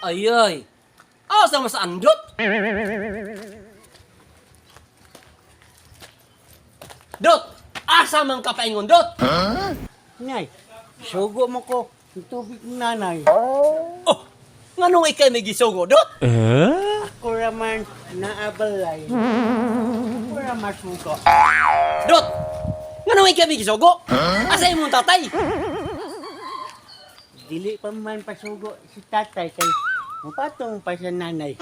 Ay. Asa mas andot? Dot! Asa man ka paingon, Dot? Nay, sugo mo ko ang tubig ng nanay. Oh! Nganong ikay may gisugo, Dot? Ako raman naabalay. Ako raman sugo. Dot! Nganong ikay may gisugo? Asa imong tatay? Dili pa man pasugo si tatay kay mapatong pa sa nanay.